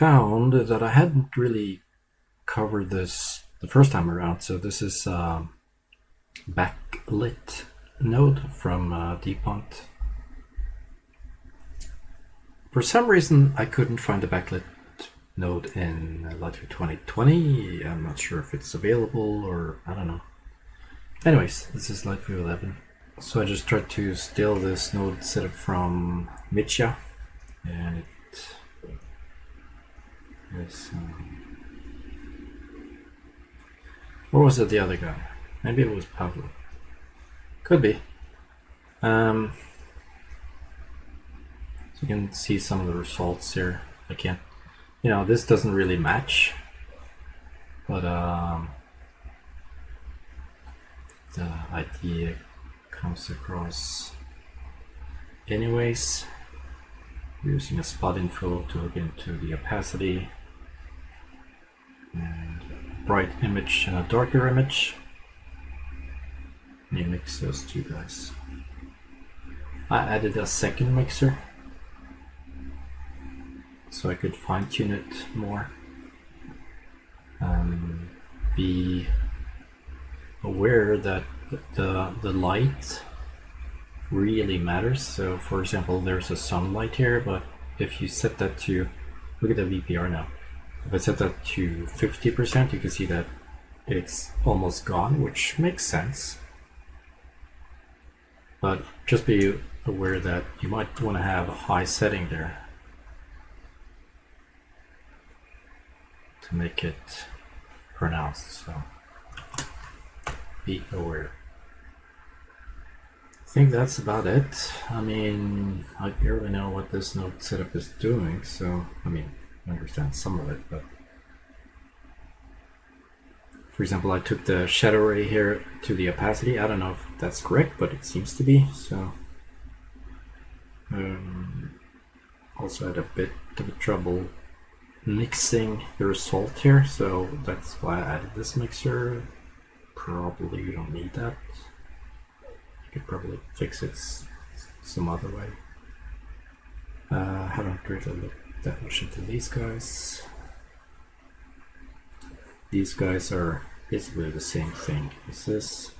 found that I hadn't really covered this the first time around. So this is backlit node from Dpont. For some reason, I couldn't find the backlit node in LightWave 2020. I'm not sure if it's available or I don't know. Anyways, this is LightWave 11. So I just tried to steal this node setup from Mitja, and it is. Or was it the other guy? Maybe it was Paolo. Could be. So you can see some of the results here. I can't, this doesn't really match, but the idea comes across anyways. Using a spot info to look into the opacity and a bright image and a darker image. Let me mix those two guys. I added a second mixer so I could fine tune it more. Be aware that the light really matters. So for example, there's a sunlight here, but if you set that to, look at the VPR now. If I set that to 50%, you can see that it's almost gone, which makes sense. But just be aware that you might want to have a high setting there to make it pronounced, so be aware. I think that's about it. I mean, I barely know what this node setup is doing, so I understand some of it, but for example, I took the shadow ray here to the opacity. I don't know if that's correct, but it seems to be. So also had a bit of trouble mixing the result here, so that's why I added this mixer. Probably you don't need that. You could probably fix it some other way. Haven't really looked that much into these guys. These guys are basically the same thing as this.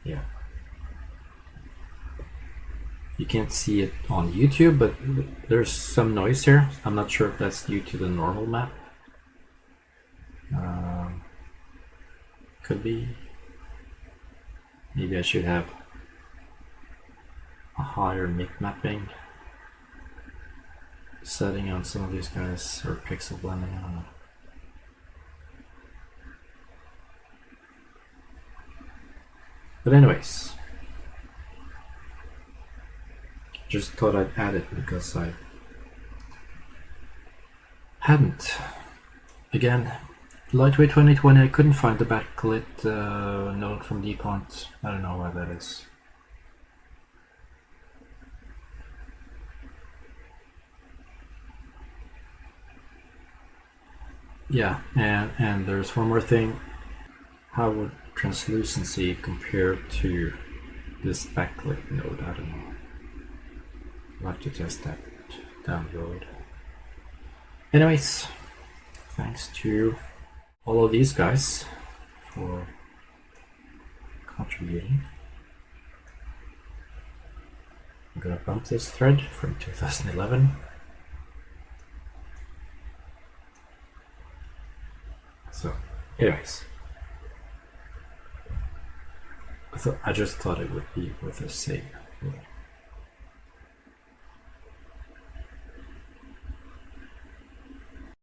Yeah. You can't see it on YouTube, but there's some noise here. I'm not sure if that's due to the normal map. Could be. Maybe I should have a higher mid mapping setting on some of these guys, or pixel blending, I don't know. But anyways, just thought I'd add it because I hadn't. Again, LightWave 2020, I couldn't find the backlit node from Dpont. I don't know why that is. Yeah, and there's one more thing. How would translucency compare to this backlit node? I don't know. I'll have to test that down the road. Anyways, thanks to all of these guys for contributing. I'm gonna bump this thread from 2011. So, anyways, I just thought it would be worth a save.